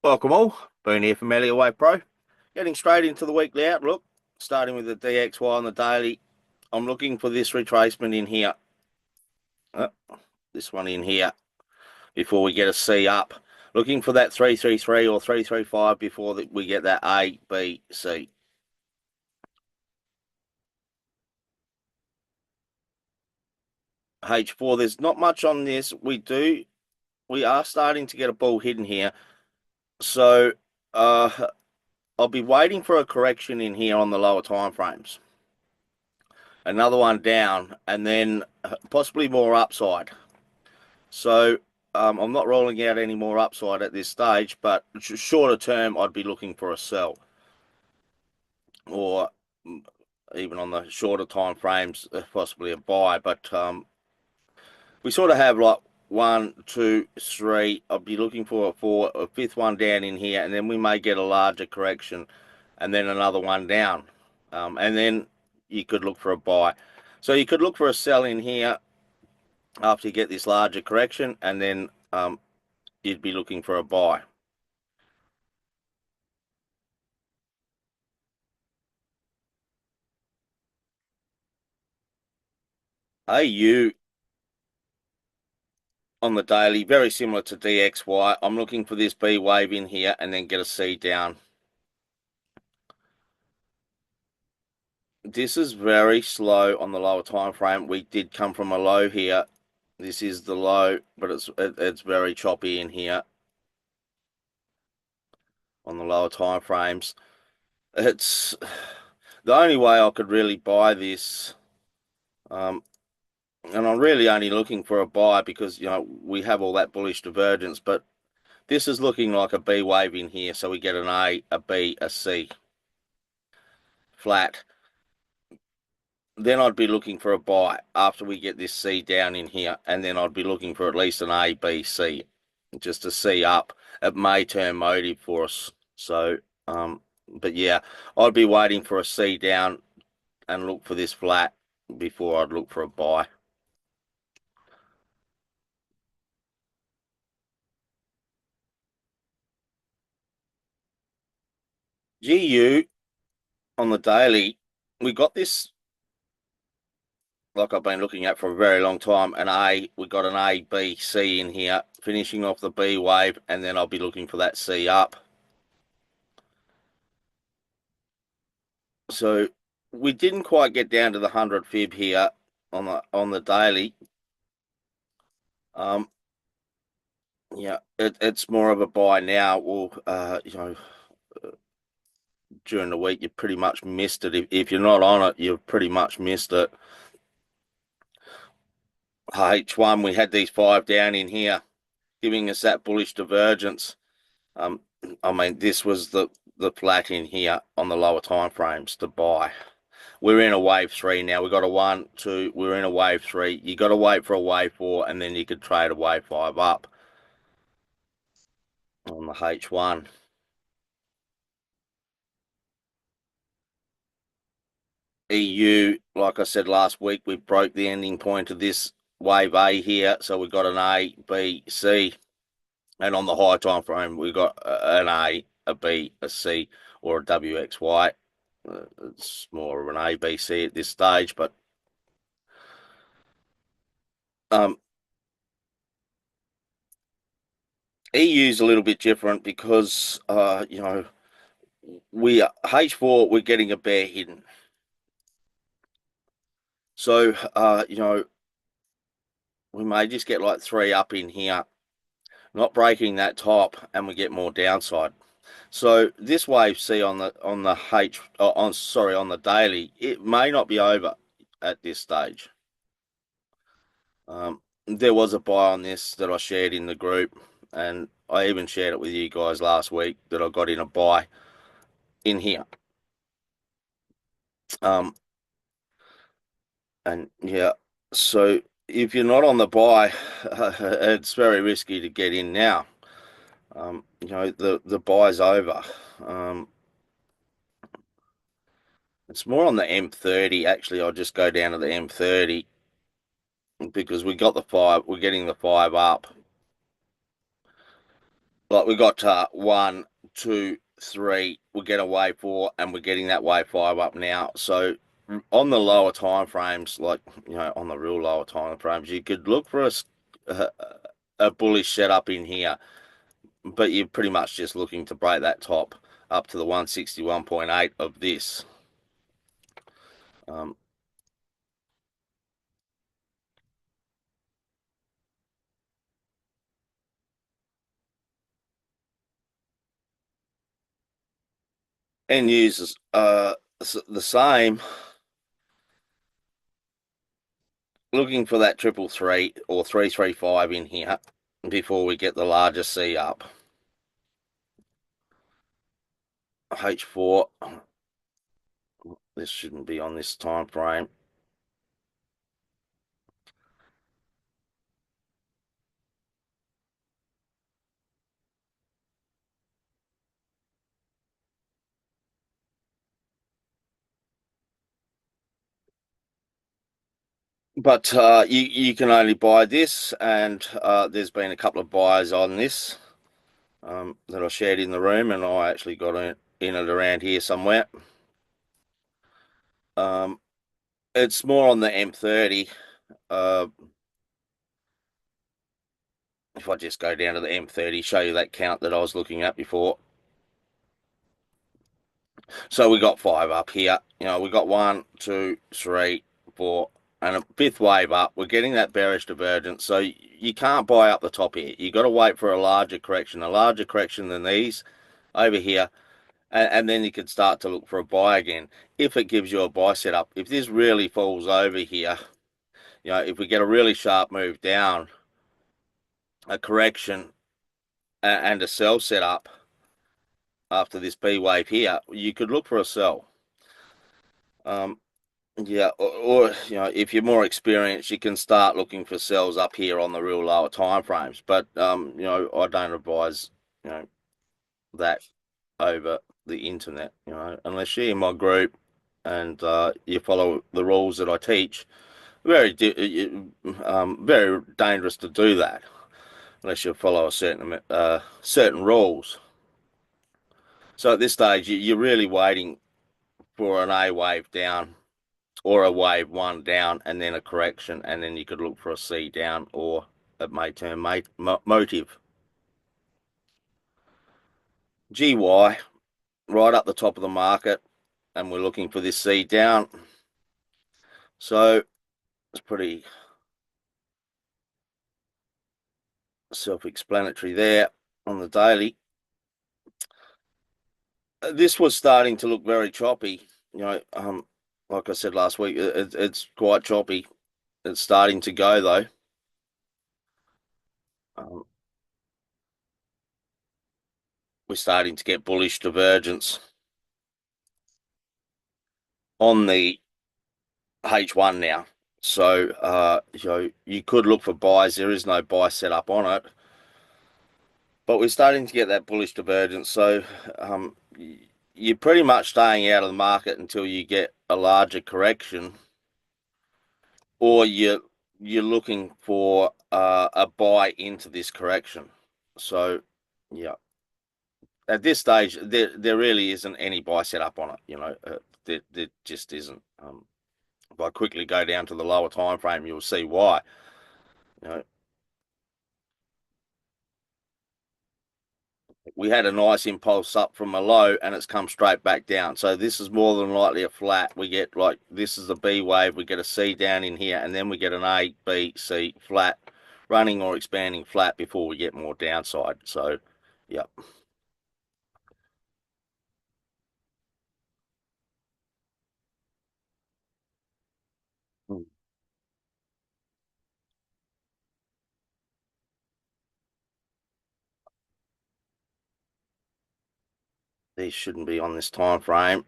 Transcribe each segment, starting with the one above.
Welcome all, Boone here from EWPRO. Getting straight into the weekly outlook, starting with the DXY on the daily. I'm looking for this retracement in here, this one in here, before we get a C up. Looking for that 333 or 335 before we get that A, B, C. H4, there's not much on this. We are starting to get a ball hidden here. So I'll be waiting for a correction in here on the lower time frames. Another one down, and then possibly more upside. So I'm not rolling out any more upside at this stage, but shorter term, I'd be looking for a sell, or even on the shorter time frames, possibly a buy. But we sort of have like 1, 2, 3. I'd be looking for a fifth one down in here, and then we may get a larger correction, and then another one down, and then you could look for a buy. So you could look for a sell in here after you get this larger correction, and then you'd be looking for a buy. AU on the daily, very similar to DXY. I'm looking for this B wave in here and then get a C down. This is very slow on the lower time frame. We did come from a low here. This is the low, but it's very choppy in here on the lower time frames. It's the only way I could really buy this, and I'm really only looking for a buy because we have all that bullish divergence, but this is looking like a B wave in here, so we get an A, a B, a C flat. Then I'd be looking for a buy after we get this C down in here, and then I'd be looking for at least an A, B, C, just a C up. It may turn motive for us. So, but yeah, I'd be waiting for a C down and look for this flat before I'd look for a buy. GU on the daily, we got this, like I've been looking at for a very long time, an A. We got an A, B, C in here, finishing off the B wave, and then I'll be looking for that C up. So we didn't quite get down to the 100 fib here on the daily. Yeah, it's more of a buy now. Well, during the week you pretty much missed it. If you're not on it, you've pretty much missed it. H1, we had these 5 down in here, giving us that bullish divergence. I mean, this was the flat in here on the lower time frames to buy. We're in a wave 3 now. We've got a 1, 2. We're in a wave 3. You got to wait for a wave 4, and then you could trade a wave 5 up on the H1. EU, like I said last week, we broke the ending point of this wave A here, so we've got an A, B, C, and on the high time frame we've got an A, a B, a C, or a WXY. It's more of an A, B, C at this stage, but EU's a little bit different because we H4 we're getting a bear hidden. So we may just get like 3 up in here, not breaking that top, and we get more downside. So this wave C on the daily, it may not be over at this stage. There was a buy on this that I shared in the group, and I even shared it with you guys last week that I got in a buy in here. And yeah, so if you're not on the buy, it's very risky to get in now. The buy's over. It's more on the M30. Actually, I'll just go down to the M30 because we got the 5. We're getting the 5 up. like we got 1, 2, 3, we get a wave 4, and we're getting that wave 5 up now. So on the lower time frames, like on the real lower time frames, you could look for a, a bullish setup in here, but you're pretty much just looking to break that top up to the 161.8 of this. Um, End users the same, looking for that 333 or 335 in here before we get the larger C up. H4, this shouldn't be on this time frame. But you can only buy this, and there's been a couple of buyers on this that I shared in the room, and I actually got in it around here somewhere. Um, it's more on the M30. Uh, if I just go down to the M30, show you that count that I was looking at before. So we got 5 up here. We got 1, 2, 3, 4, and a fifth wave up. We're getting that bearish divergence. So you can't buy up the top here. You got to wait for a larger correction than these over here, and then you could start to look for a buy again if it gives you a buy setup. If this really falls over here, if we get a really sharp move down, a correction, and a sell setup after this B wave here, you could look for a sell. Yeah, or if you're more experienced, you can start looking for sells up here on the real lower time frames. But I don't advise that over the internet. Unless you're in my group and you follow the rules that I teach. Very dangerous to do that unless you follow a certain rules. So at this stage, you're really waiting for an A wave down or a wave 1 down and then a correction, and then you could look for a C down, or it may turn motive. GY, right up the top of the market, and we're looking for this C down. So it's pretty self-explanatory there on the daily. This was starting to look very choppy. Like I said last week, it's quite choppy. It's starting to go though. Um, we're starting to get bullish divergence on the H1 now. So you could look for buys. There is no buy set up on it, but we're starting to get that bullish divergence. So you're pretty much staying out of the market until you get a larger correction, or you're looking for a buy into this correction. So yeah, at this stage, there really isn't any buy set up on it. There just isn't. If I quickly go down to the lower time frame, you'll see why. You know, we had a nice impulse up from a low, and it's come straight back down. So this is more than likely a flat. We get like this is a B wave. We get a C down in here, and then we get an A, B, C flat, running or expanding flat before we get more downside. So, yeah. These shouldn't be on this time frame.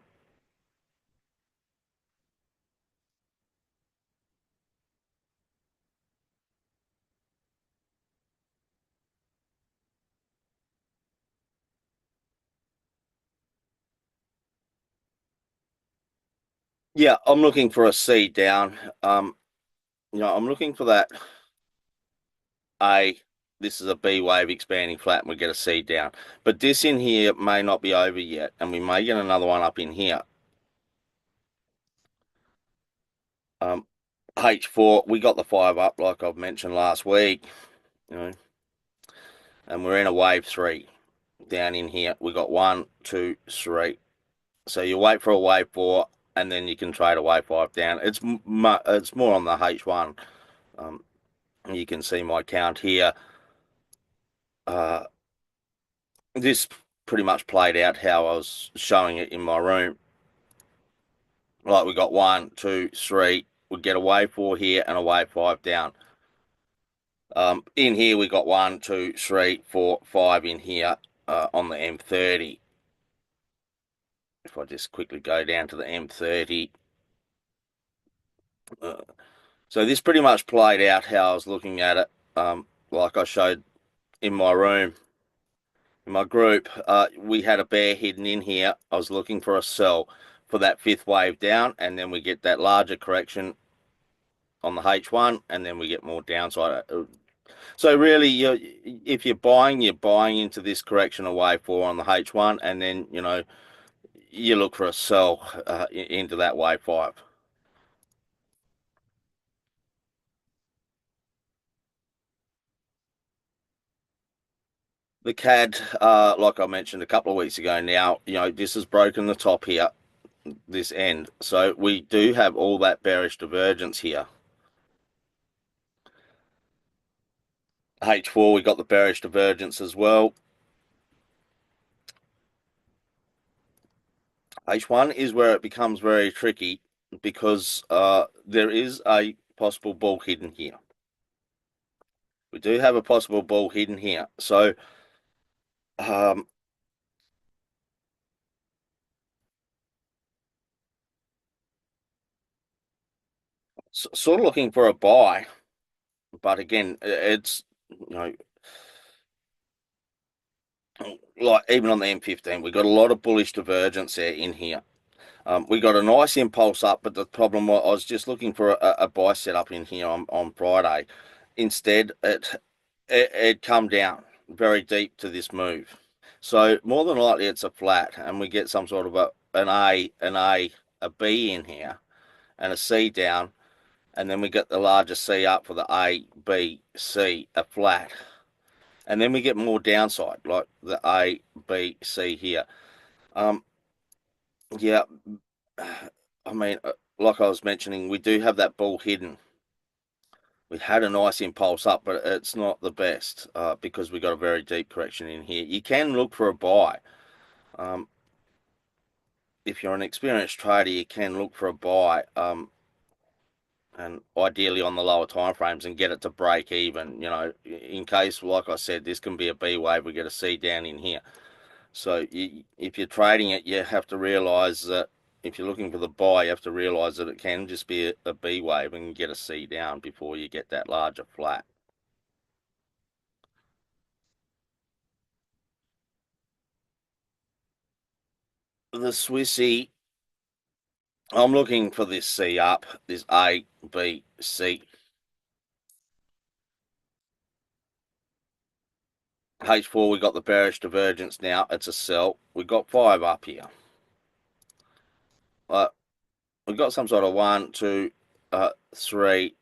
Yeah, I'm looking for a C down. I'm looking for that A. this is a B wave expanding flat and we get a C down. But this in here may not be over yet, and we may get another one up in here. H4, we got the 5 up like I've mentioned last week, you know, and we're in a wave 3 down in here. We got 1, 2, 3. So you wait for a wave 4, and then you can trade a wave 5 down. It's more on the H1. You can see my count here. This pretty much played out how I was showing it in my room. Like we got 1, 2, 3. We get a wave 4 here and a wave 5 down. In here we got 1, 2, 3, 4, 5 in here on the M30. If I just quickly go down to the M30. So this pretty much played out how I was looking at it, like I showed in my room. In my group, we had a bear hidden in here. I was looking for a sell for that 5th wave down, and then we get that larger correction on the H1, and then we get more downside. So really, if you're buying into this correction of wave 4 on the H1, and then, you look for a sell into that wave 5. The CAD, like I mentioned a couple of weeks ago now, this has broken the top here, this end. So we do have all that bearish divergence here. H4, we got the bearish divergence as well. H1 is where it becomes very tricky because there is a possible bull hidden here. We do have a possible bull hidden here. So sort of looking for a buy, but again, it's, like even on the M15, we got a lot of bullish divergence there in here. We got a nice impulse up, but the problem was I was just looking for a buy setup in here on Friday. Instead, it come down very deep to this move. So more than likely it's a flat, and we get some sort of an a B in here, and a C down, and then we get the larger C up for the A, B, C, a flat. And then we get more downside, like the A, B, C here. Yeah, I mean, like I was mentioning, we do have that bull hidden. We had a nice impulse up, but it's not the best because we got a very deep correction in here. You can look for a buy. If you're an experienced trader, you can look for a buy, and ideally on the lower time frames, and get it to break even. In case, like I said, this can be a B wave. We get a C down in here. So if you're trading it, you have to realize that if you're looking for the buy, you have to realize that it can just be a B wave and get a C down before you get that larger flat. The Swissy, I'm looking for this C up, this A, B, C. H4, we got the bearish divergence now. It's a sell. We got 5 up here. We got some sort of 1, 2, 3,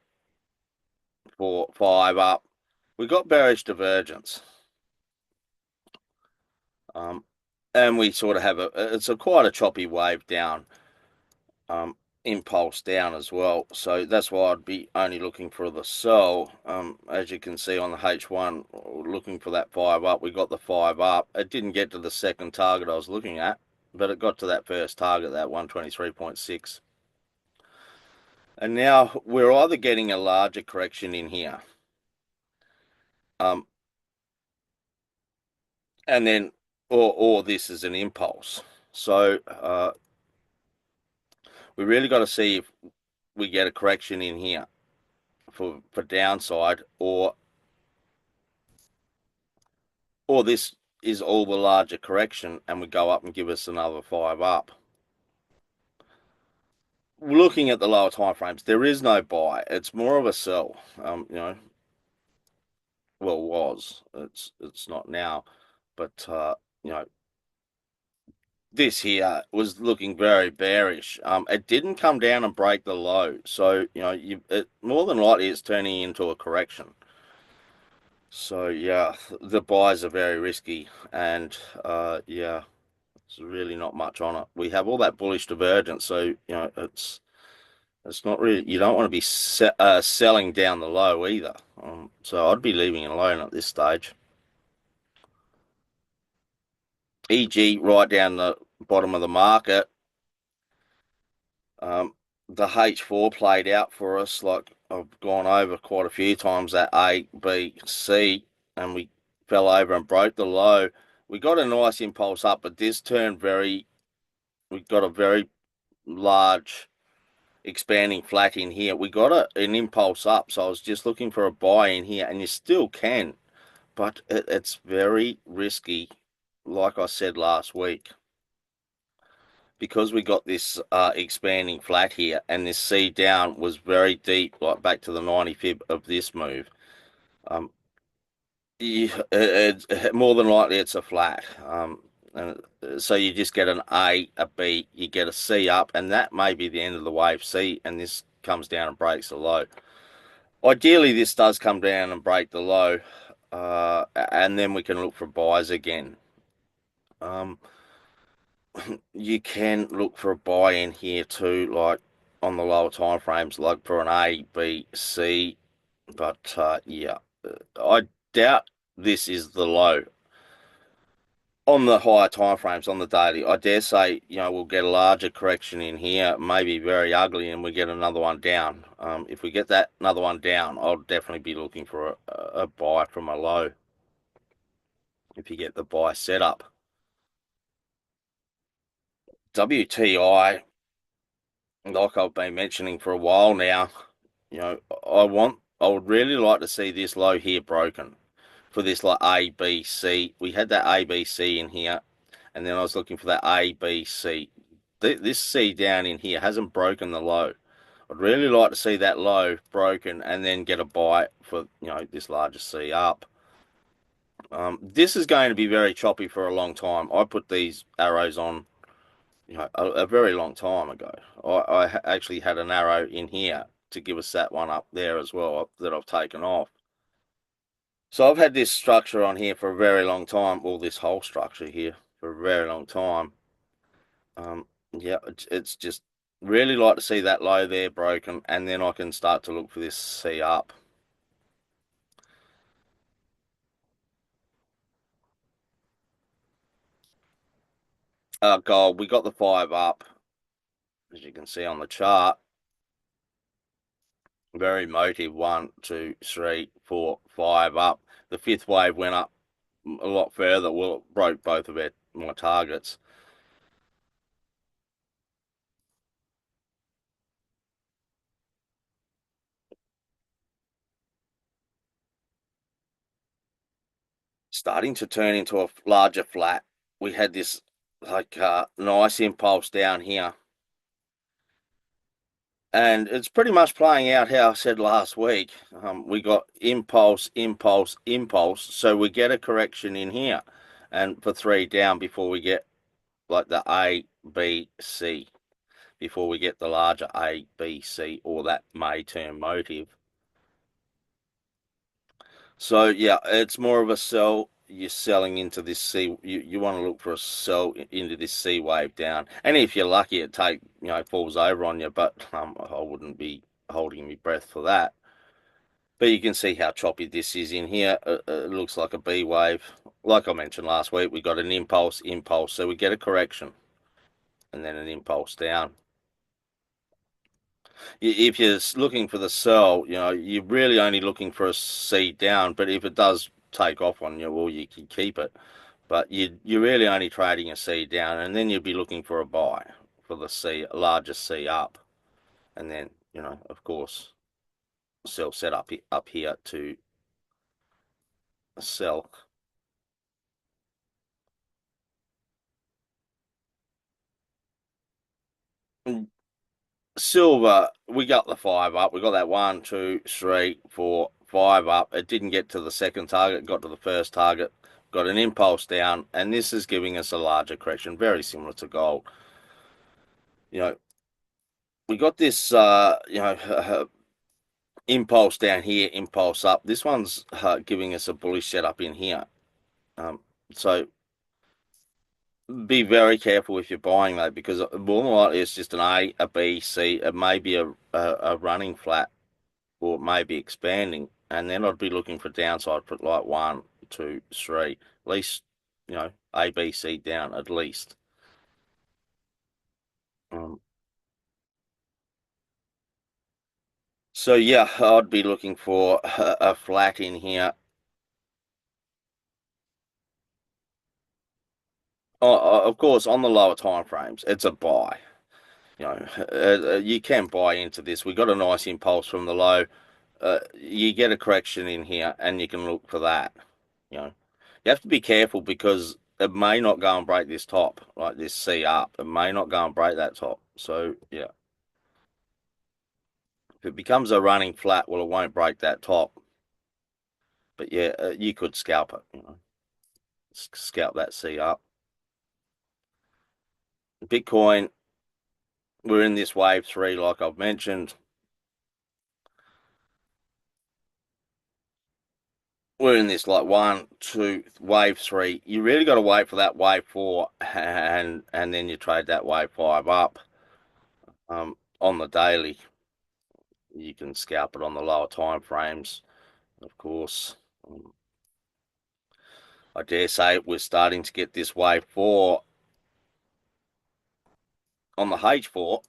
4, 5 up. We got bearish divergence. And we sort of have it's quite a choppy wave down, impulse down as well. So that's why I'd be only looking for the sell. As you can see on the H1, looking for that 5 up. We got the 5 up. It didn't get to the second target I was looking at, but it got to that first target, that 123.6. And now we're either getting a larger correction in here, and then, or this is an impulse. So we really got to see if we get a correction in here for downside, or this is all the larger correction and we go up and give us another 5 up. Looking at the lower time frames, there is no buy. It's more of a sell. well, was. It's not now, but you know, this here was looking very bearish. It didn't come down and break the low, so more than likely it's turning into a correction. So yeah, the buys are very risky, and yeah, it's really not much on it. We have all that bullish divergence, so it's not really. You don't want to be selling down the low either. So I'd be leaving it alone at this stage. EG right down the bottom of the market. Um, the H4 played out for us, like I've gone over quite a few times, that A, B, C, and we fell over and broke the low. We got a nice impulse up, but this turned we got a very large expanding flat in here. We got an impulse up, so I was just looking for a buy in here, and you still can, but it's very risky, like I said last week. Because we got this expanding flat here, and this C down was very deep, like back to the 90 fib of this move. Um, more than likely it's a flat. And so you just get an a B, you get a C up, and that may be the end of the wave C, and this comes down and breaks the low. Ideally, this does come down and break the low, and then we can look for buys again. Um, you can look for a buy in here too, like on the lower time frames, like for an A, B, C. But yeah, I doubt this is the low. On the higher time frames, on the daily, I dare say, we'll get a larger correction in here, maybe very ugly, and we get another one down. If we get that another one down, I'll definitely be looking for a buy from a low. If you get the buy set up, WTI, like I've been mentioning for a while now, you know, I would really like to see this low here broken for this like A, B, C. We had that A, B, C in here, and then I was looking for that A, B, C. This C down in here hasn't broken the low. I'd really like to see that low broken and then get a buy for, this larger C up. This is going to be very choppy for a long time. I put these arrows on, a very long time ago. I actually had an arrow in here to give us that one up there as well that I've taken off. So I've had this structure on here for a very long time, well, this whole structure here for a very long time. Yeah, it's just really like to see that low there broken, and then I can start to look for this C up. Gold, we got the 5 up, as you can see on the chart. Very motive, 1, 2, 3, 4, 5 up. The fifth wave went up a lot further. Well, it broke both of my targets. Starting to turn into a larger flat. We had this like nice impulse down here, and it's pretty much playing out how I said last week. We got impulse, impulse, impulse, so we get a correction in here, and for 3 down before we get like the A, B, C, before we get the larger A, B, C, or that may turn motive. So yeah, it's more of a sell. You're selling into this C. You want to look for a sell into this C wave down, and if you're lucky, falls over on you. But I wouldn't be holding my breath for that. But you can see how choppy this is in here. It looks like a B wave. Like I mentioned last week, we got an impulse, impulse, so we get a correction, and then an impulse down. If you're looking for the sell, you're really only looking for a C down. But if it does take off on you, well, you can keep it. But you're really only trading a C down, and then you'd be looking for a buy for the C, larger C up, and then of course, sell set up here to sell. Silver, we got the 5 up. We got that 1, 2, 3, 4, 5 up. It didn't get to the second target, got to the first target, got an impulse down, and this is giving us a larger correction, very similar to gold. You know, we got this, impulse down here, impulse up. This one's giving us a bullish setup in here. So be very careful if you're buying though, because more than likely it's just an A, a B, C. It may be a running flat, or it may be expanding, and then I'd be looking for downside for like 1, 2, 3, at least, A, B, C down at least. So yeah, I'd be looking for a flat in here. Of course, on the lower time frames, it's a buy. You can buy into this. We got a nice impulse from the low. You get a correction in here, and you can look for that. You have to be careful because it may not go and break this top, like this C up. It may not go and break that top. So yeah, if it becomes a running flat, well, it won't break that top. But yeah, you could scalp it. Scalp that C up. Bitcoin, we're in this wave 3, like I've mentioned. We're in this like 1, 2, wave 3. You really got to wait for that wave 4, and then you trade that wave 5 up. On the daily, you can scalp it on the lower time frames, of course. I dare say we're starting to get this wave 4 on the H4.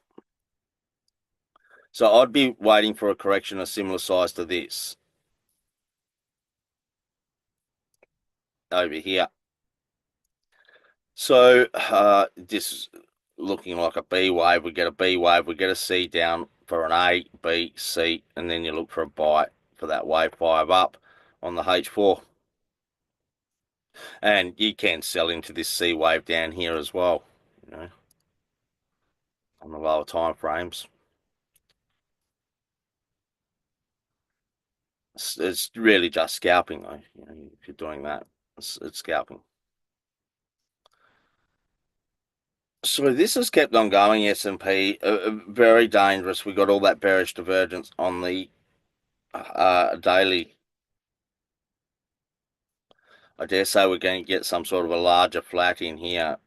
So I'd be waiting for a correction of similar size to this over here. So this is looking like a B wave. We get a B wave, we get a C down for an A, B, C, and then you look for a buy for that wave 5 up on the H4. And you can sell into this C wave down here as well, on the lower time frames. It's really just scalping though. If you're doing that, it's scalping. So this has kept on going, S&P, very dangerous. We got all that bearish divergence on the daily. I dare say we're going to get some sort of a larger flat in here.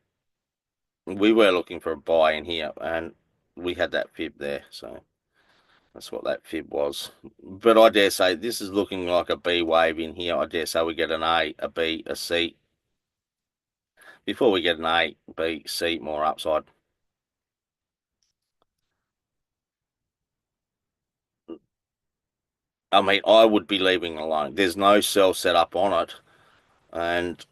We were looking for a buy in here, and we had that fib there, so that's what that fib was. But I dare say this is looking like a B wave in here. I dare say we get an A, a B, a C. Before we get an A, B, C, more upside. I mean, I would be leaving it alone. There's no sell set up on it. And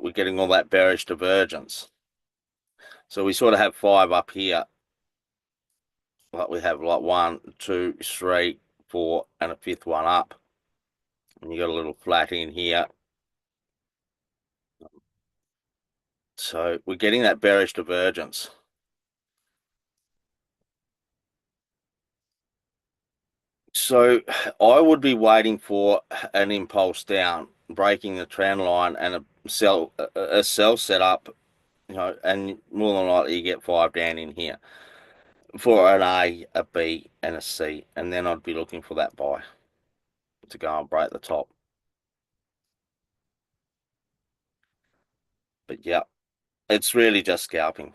we're getting all that bearish divergence. So we sort of have 5 up here. Like we have like 1, 2, 3, 4, and a 5th one up. And you got a little flat in here. So we're getting that bearish divergence. So I would be waiting for an impulse down, breaking the trend line, and a sell set up, and more than likely you get 5 down in here for an a B, and a C, and then I'd be looking for that buy to go and break the top. But yeah, it's really just scalping.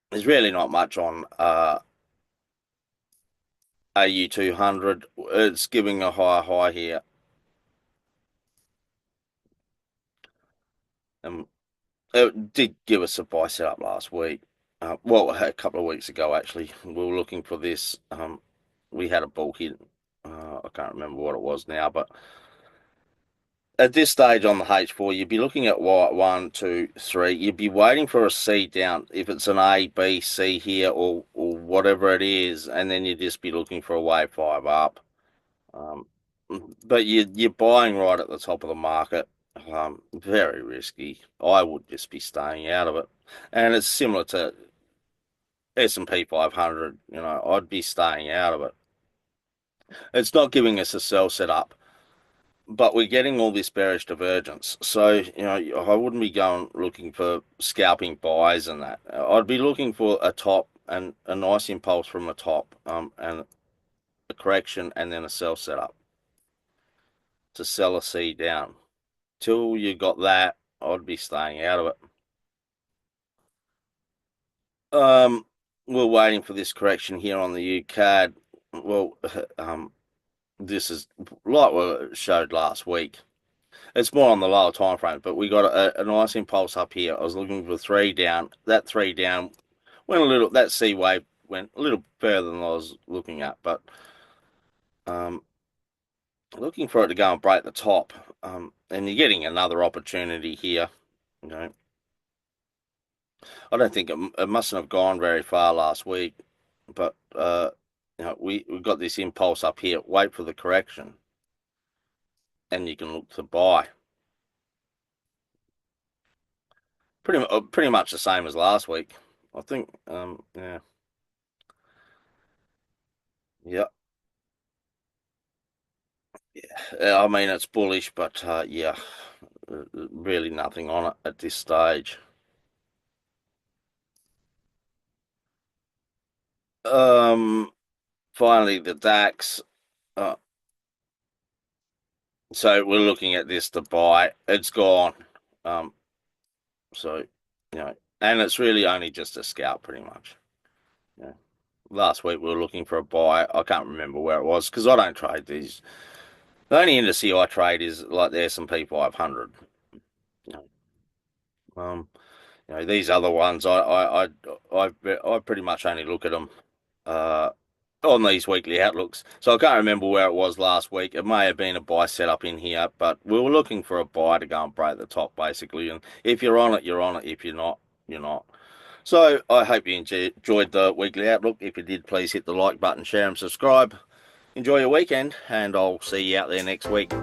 There's really not much on AU200. It's giving a higher high here. It did give us a buy setup last week. Well, a couple of weeks ago, actually. We were looking for this. We had a bull hit. I can't remember what it was now, but at this stage on the H4, you'd be looking at 1, 2, 3. You'd be waiting for a C down. If it's an A, B, C here, or whatever it is, and then you'd just be looking for a wave 5 up. But you're buying right at the top of the market. Very risky. I would just be staying out of it. And it's similar to S&P 500, I'd be staying out of it. It's not giving us a sell setup, but we're getting all this bearish divergence. So, I wouldn't be going looking for scalping buys and that. I'd be looking for a top and a nice impulse from the top, and a correction and then a sell setup to sell a C down. Till you got that, I'd be staying out of it. We're waiting for this correction here on the UCAD. Well, this is like what showed last week. It's more on the lower time frame, but we got a nice impulse up here. I was looking for 3 down. That 3 down went a little. That C wave went a little further than I was looking at, but looking for it to go and break the top. And you're getting another opportunity here. I don't think it mustn't have gone very far last week, but we got this impulse up here. Wait for the correction, and you can look to buy. Pretty much the same as last week, I think. Yeah, yeah, yeah. I mean, it's bullish, but yeah, really nothing on it at this stage. Finally, the DAX. Uh, so we're looking at this to buy. It's gone. Um, so and it's really only just a scalp, pretty much. Yeah. Last week we were looking for a buy. I can't remember where it was because I don't trade these. The only indice I trade is like the S&P 500. You know, these other ones, I pretty much only look at them uh, on these weekly outlooks. So I can't remember where it was last week. It may have been a buy setup in here, but we were looking for a buy to go and break the top, basically. And if you're on it, you're on it. If you're not, you're not. So I hope you enjoyed the weekly outlook. If you did, please hit the like button, share and subscribe. Enjoy your weekend, and I'll see you out there next week.